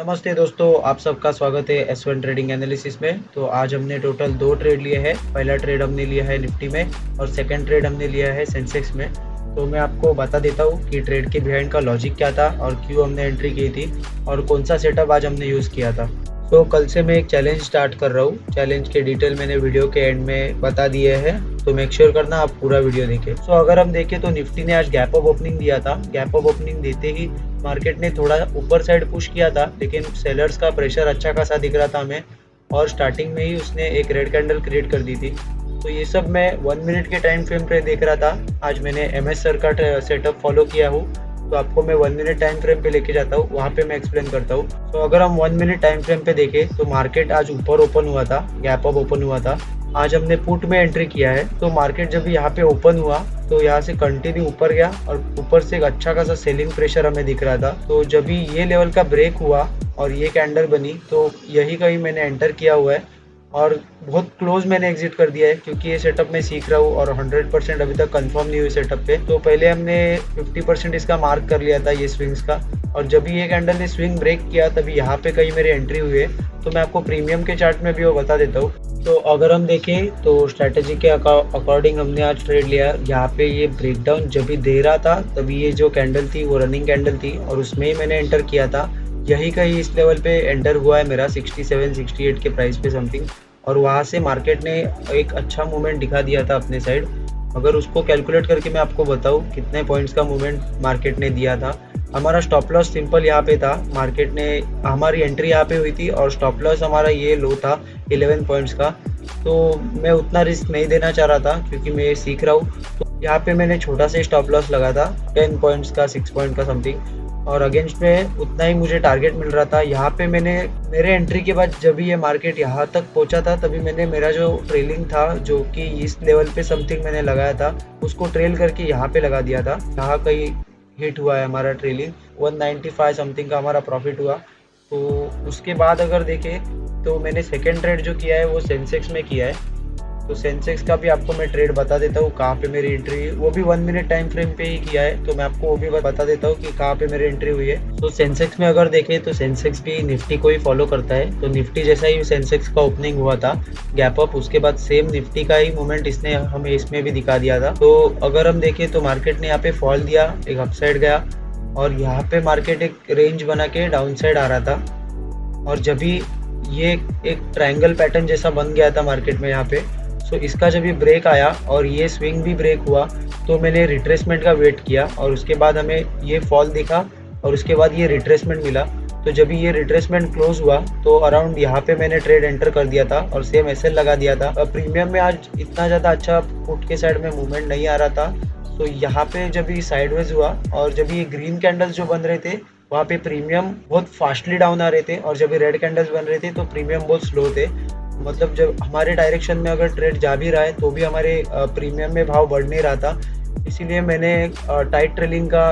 नमस्ते दोस्तों, आप सबका स्वागत है S1 ट्रेडिंग एनालिसिस में। तो आज हमने टोटल 2 ट्रेड लिए हैं। पहला ट्रेड हमने लिया है निफ्टी में और सेकंड ट्रेड हमने लिया है सेंसेक्स में। तो मैं आपको बता देता हूँ कि ट्रेड के बिहाइंड का लॉजिक क्या था और क्यों हमने एंट्री की थी और कौन सा सेटअप आज हमने यूज़ किया था। तो कल से मैं एक चैलेंज स्टार्ट कर रहा हूँ। चैलेंज के डिटेल मैंने वीडियो के एंड में बता दिए हैं, तो मेक श्योर करना आप पूरा वीडियो देखें। तो अगर हम देखें तो निफ्टी ने आज गैप अप ओपनिंग दिया था। गैप अप ओपनिंग देते ही मार्केट ने थोड़ा ऊपर साइड पुश किया था, लेकिन सेलर्स का प्रेशर अच्छा खासा दिख रहा था हमें और स्टार्टिंग में ही उसने एक रेड कैंडल क्रिएट कर दी थी। तो ये सब मैं 1 मिनट के टाइम फ्रेम पे देख रहा था। आज मैंने MS सर का सेटअप फॉलो किया हूँ, तो आपको मैं 1 मिनट टाइम फ्रेम पे लेके जाता हूँ, वहाँ पे मैं एक्सप्लेन करता हूँ। तो अगर हम 1 मिनट टाइम फ्रेम पे देखें तो मार्केट आज ऊपर ओपन हुआ था, गैप अप ओपन हुआ था। आज हमने पुट में एंट्री किया है। तो मार्केट जब यहाँ पे ओपन हुआ तो यहाँ से कंटिन्यू ऊपर गया और ऊपर से एक अच्छा खासा सेलिंग प्रेशर हमें दिख रहा था। तो जब भी ये लेवल का ब्रेक हुआ और ये कैंडल बनी तो यही कहीं मैंने एंटर किया हुआ है और बहुत क्लोज मैंने एग्जिट कर दिया है, क्योंकि ये सेटअप मैं सीख रहा हूँ और 100% अभी तक कंफर्म नहीं हुई सेटअप पे। तो पहले हमने 50% इसका मार्क कर लिया था ये स्विंग्स का, और जब भी ये कैंडल ने स्विंग ब्रेक किया तभी यहाँ पे कहीं मेरी एंट्री हुई है। तो मैं आपको प्रीमियम के चार्ट में भी वो बता देता हूँ। तो अगर हम देखें तो स्ट्रैटेजी के अकॉर्डिंग हमने आज ट्रेड लिया। यहाँ पे ये ब्रेकडाउन जब भी दे रहा था तभी ये जो कैंडल थी वो रनिंग कैंडल थी और उसमें ही मैंने एंटर किया था। यही कहीं इस लेवल पे एंटर हुआ है मेरा 67-68 के प्राइस पे समथिंग, और वहाँ से मार्केट ने एक अच्छा मूवमेंट दिखा दिया था अपने साइड। अगर उसको कैलकुलेट करके मैं आपको बताऊँ कितने पॉइंट्स का मूवमेंट मार्केट ने दिया था। हमारा स्टॉप लॉस सिंपल यहाँ पे था। मार्केट ने हमारी एंट्री यहाँ पे हुई थी और स्टॉप लॉस हमारा ये लो था 11 पॉइंट्स का। तो मैं उतना रिस्क नहीं देना चाह रहा था क्योंकि मैं सीख रहा हूँ। तो यहाँ पे मैंने छोटा सा स्टॉप लॉस लगा था 10 पॉइंट्स का, 6 पॉइंट का समथिंग, और अगेंस्ट में उतना ही मुझे टारगेट मिल रहा था। यहाँ पे मैंने मेरे एंट्री के बाद जब ये मार्केट यहाँ तक पहुँचा था तभी मैंने मेरा जो ट्रेलिंग था जो कि इस लेवल पे समथिंग मैंने लगाया था उसको ट्रेल करके यहाँ पे लगा दिया था। यहाँ कहीं हिट हुआ है हमारा ट्रेलिंग, 195 समथिंग का हमारा प्रॉफिट हुआ। तो उसके बाद अगर देखें तो मैंने सेकेंड ट्रेड जो किया है वो सेंसेक्स में किया है। तो सेंसेक्स का भी आपको मैं ट्रेड बता देता हूँ कहाँ पे मेरी एंट्री, वो भी 1 मिनट टाइम फ्रेम पे ही किया है। तो मैं आपको वो भी बता देता हूँ कि कहाँ पे मेरी एंट्री हुई है। तो सेंसेक्स में अगर देखें तो सेंसेक्स भी निफ्टी को ही फॉलो करता है। तो निफ्टी जैसा ही सेंसेक्स का ओपनिंग हुआ था गैप अप, उसके बाद सेम निफ्टी का ही मूवमेंट इसने हमें इसमें भी दिखा दिया था। तो अगर हम देखें तो मार्केट ने यहाँ पे फॉल दिया, एक अपसाइड गया और यहाँ पे मार्केट एक रेंज बना के डाउन साइड आ रहा था, और जब भी ये एक ट्रायंगल पैटर्न जैसा बन गया था मार्केट में यहाँ पे, तो इसका जब भी ब्रेक आया और ये स्विंग भी ब्रेक हुआ तो मैंने रिट्रेसमेंट का वेट किया और उसके बाद हमें ये फॉल दिखा और उसके बाद ये रिट्रेसमेंट मिला। तो जब भी ये रिट्रेसमेंट क्लोज हुआ तो अराउंड यहाँ पे मैंने ट्रेड एंटर कर दिया था और सेम SL लगा दिया था। प्रीमियम में आज इतना ज़्यादा अच्छा पुट के साइड में मूवमेंट नहीं आ रहा था। तो यहाँ पे जब भी साइडवेज हुआ और जब ये ग्रीन कैंडल्स जो बन रहे थे वहाँ पे प्रीमियम बहुत फास्टली डाउन आ रहे थे, और जब भी रेड कैंडल्स बन रहे थे तो प्रीमियम बहुत स्लो थे। मतलब जब हमारे डायरेक्शन में अगर ट्रेड जा भी रहा है तो भी हमारे प्रीमियम में भाव बढ़ नहीं रहा था। इसीलिए मैंने टाइट ट्रेलिंग का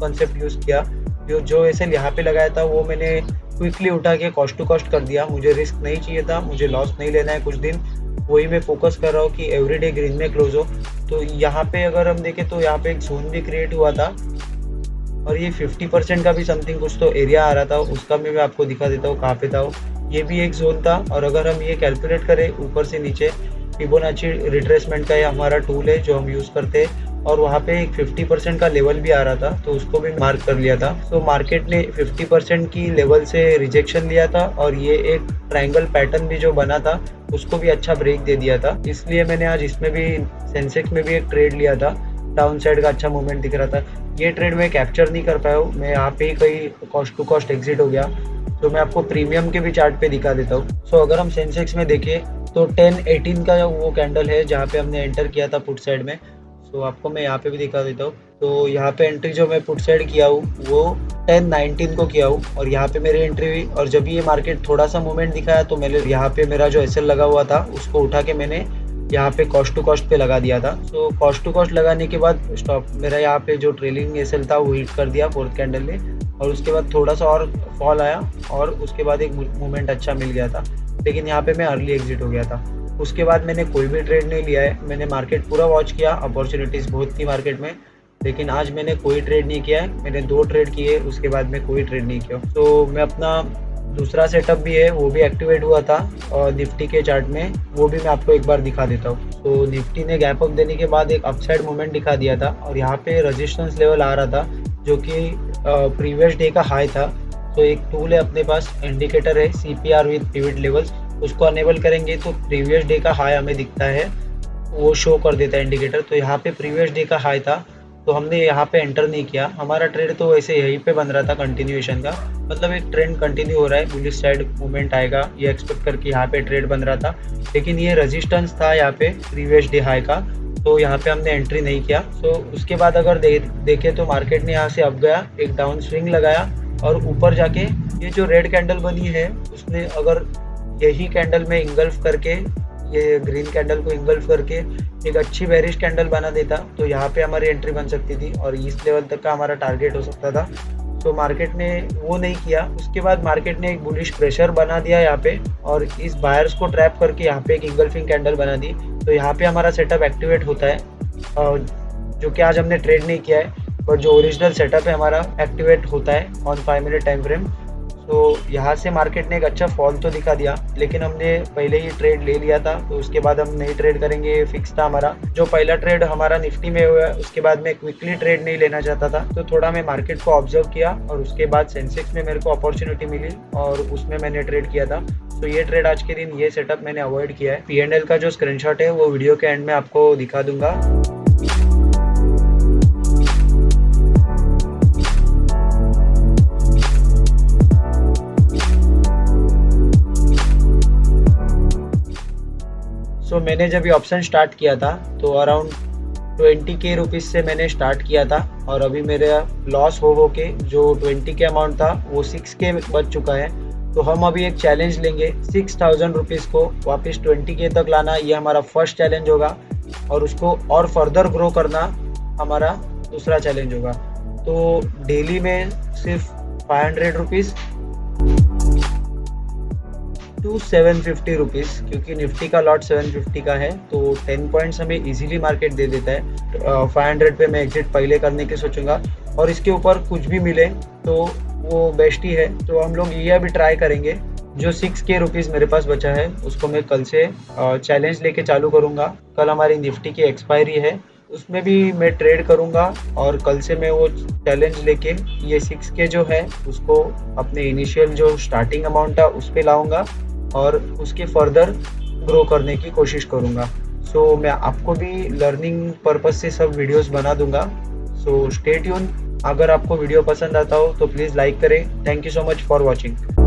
कॉन्सेप्ट यूज़ किया। जो SL यहाँ पे लगाया था वो मैंने क्विकली उठा के कॉस्ट टू कॉस्ट कर दिया। मुझे रिस्क नहीं चाहिए था, मुझे लॉस नहीं लेना है कुछ दिन, वही मैं फोकस कर रहा हूँ कि एवरीडे ग्रीन में क्लोज हो। तो यहाँ पे अगर हम देखें तो यहाँ पे एक जोन भी क्रिएट हुआ था और ये 50% का भी समथिंग कुछ तो एरिया आ रहा था, उसका मैं आपको दिखा देता हूँ कहाँ पे था वो। ये भी एक जोन था, और अगर हम ये कैलकुलेट करें ऊपर से नीचे, फिबोनाची रिट्रेसमेंट का ये हमारा टूल है जो हम यूज़ करते हैं, और वहाँ पे एक 50% का लेवल भी आ रहा था तो उसको भी मार्क कर लिया था। तो मार्केट ने 50% की लेवल से रिजेक्शन लिया था और ये एक ट्रायंगल पैटर्न भी जो बना था उसको भी अच्छा ब्रेक दे दिया था। इसलिए मैंने आज इसमें भी सेंसेक्स में भी एक ट्रेड लिया था। डाउन साइड का अच्छा मूवमेंट दिख रहा था। ये ट्रेड मैं कैप्चर नहीं कर पाया हूँ, मैं यहाँ पे ही कहीं कॉस्ट टू कॉस्ट एग्जिट हो गया। तो मैं आपको प्रीमियम के भी चार्ट पे दिखा देता हूँ। सो अगर हम सेंसेक्स में देखें तो 10-18 का वो कैंडल है जहाँ पे हमने एंटर किया था पुट साइड में। सो आपको मैं यहाँ पे भी दिखा देता हूँ। तो यहाँ पे एंट्री जो मैं पुट साइड किया हूँ वो 10-19 को किया हूँ और यहाँ पे मेरी एंट्री हुई, और जब ये मार्केट थोड़ा सा मूवमेंट दिखाया तो मैंने यहाँ पे मेरा जो SL लगा हुआ था उसको उठा के मैंने यहाँ पे कॉस्ट टू कॉस्ट पे लगा दिया था। तो कॉस्ट टू कॉस्ट लगाने के बाद स्टॉप मेरा यहाँ पे जो ट्रेलिंग SL था वो हिट कर दिया फोर्थ कैंडल ने, और उसके बाद थोड़ा सा और फॉल आया और उसके बाद एक मूवमेंट अच्छा मिल गया था, लेकिन यहाँ पे मैं अर्ली एग्जिट हो गया था। उसके बाद मैंने कोई भी ट्रेड नहीं लिया है। मैंने मार्केट पूरा वॉच किया, अपॉर्चुनिटीज़ बहुत थी मार्केट में, लेकिन आज मैंने कोई ट्रेड नहीं किया है। मैंने 2 ट्रेड किए, उसके बाद में कोई ट्रेड नहीं किया। तो मैं अपना दूसरा सेटअप भी है, वो भी एक्टिवेट हुआ था निफ्टी के चार्ट में, वो भी मैं आपको एक बार दिखा देता हूँ। तो निफ्टी ने गैप अप देने के बाद एक अपसाइड मूवमेंट दिखा दिया था और यहाँ पे रेजिस्टेंस लेवल आ रहा था जो कि प्रीवियस डे का हाई था। तो एक टूल है अपने पास, इंडिकेटर है CPR विद पिवट लेवल्स, उसको अनेबल करेंगे तो प्रीवियस डे का हाई हमें दिखता है, वो शो कर देता है इंडिकेटर। तो यहाँ पे प्रीवियस डे का हाई था, तो हमने यहाँ पे एंटर नहीं किया। हमारा ट्रेड तो वैसे यहीं पे बन रहा था कंटिन्यूएशन का, मतलब एक ट्रेंड कंटिन्यू हो रहा है, बुलिश साइड मूवमेंट आएगा ये एक्सपेक्ट करके यहाँ पे ट्रेड बन रहा था। लेकिन ये रेजिस्टेंस था यहाँ पे प्रीवियस डे हाई का, तो यहाँ पे हमने एंट्री नहीं किया। तो उसके बाद अगर देखें तो मार्केट ने यहाँ से अप गया, एक डाउन स्विंग लगाया और ऊपर जाके ये जो रेड कैंडल बनी है उसने अगर यही कैंडल में इंगल्फ करके, ये ग्रीन कैंडल को इंगल्फ करके एक अच्छी बेरिश कैंडल बना देता तो यहाँ पे हमारी एंट्री बन सकती थी और इस लेवल तक का हमारा टारगेट हो सकता था। तो मार्केट ने वो नहीं किया। उसके बाद मार्केट ने एक बुलिश प्रेशर बना दिया यहाँ पे और इस बायर्स को ट्रैप करके यहाँ पे एक इंगल्फिंग कैंडल बना दी। तो यहाँ पे हमारा सेटअप एक्टिवेट होता है, जो कि आज हमने ट्रेड नहीं किया है, बट जो ओरिजिनल सेटअप है हमारा एक्टिवेट होता है ऑन 5 मिनट टाइम फ्रेम। तो यहाँ से मार्केट ने एक अच्छा फॉल तो दिखा दिया, लेकिन हमने पहले ही ट्रेड ले लिया था, तो उसके बाद हम नहीं ट्रेड करेंगे, फिक्स था हमारा। जो पहला ट्रेड हमारा निफ्टी में हुआ, उसके बाद मैं क्विकली ट्रेड नहीं लेना चाहता था, तो थोड़ा मैं मार्केट को ऑब्जर्व किया और उसके बाद सेंसेक्स में मेरे को अपॉर्चुनिटी मिली और उसमें मैंने ट्रेड किया था। तो ये ट्रेड आज के दिन, ये सेटअप मैंने अवॉइड किया है। P&L का जो स्क्रीनशॉट है वो वीडियो के एंड में आपको दिखा दूंगा। सो मैंने जब ये ऑप्शन स्टार्ट किया था तो अराउंड 20K रुपीज़ से मैंने स्टार्ट किया था और अभी मेरा लॉस हो के जो 20K अमाउंट था वो 6K बच चुका है। तो हम अभी एक चैलेंज लेंगे, 6000 रुपीज़ को वापस 20K तक लाना, ये हमारा फर्स्ट चैलेंज होगा और उसको और फर्दर ग्रो करना हमारा दूसरा चैलेंज होगा। तो डेली में सिर्फ 500 रुपीज़ टू 750 रुपीज़, क्योंकि निफ्टी का लॉट 750 का है तो 10 पॉइंट्स हमें इजीली मार्केट दे देता है। 500 पे मैं एग्जिट पहले करने की सोचूंगा और इसके ऊपर कुछ भी मिले तो वो बेस्ट ही है। तो हम लोग ये अभी ट्राई करेंगे। जो 6K रुपीज़ मेरे पास बचा है उसको मैं कल से चैलेंज लेके चालू करूँगा। कल हमारी निफ्टी की एक्सपायरी है, उसमें भी मैं ट्रेड करूँगा और कल से मैं वो चैलेंज लेके ये 6K जो है उसको अपने इनिशियल जो स्टार्टिंग अमाउंट था उस पर लाऊंगा और उसके फर्दर ग्रो करने की कोशिश करूँगा। सो मैं आपको भी लर्निंग पर्पस से सब वीडियोस बना दूंगा। So stay tune. अगर आपको वीडियो पसंद आता हो तो प्लीज़ लाइक करें। Thank you so much for watching.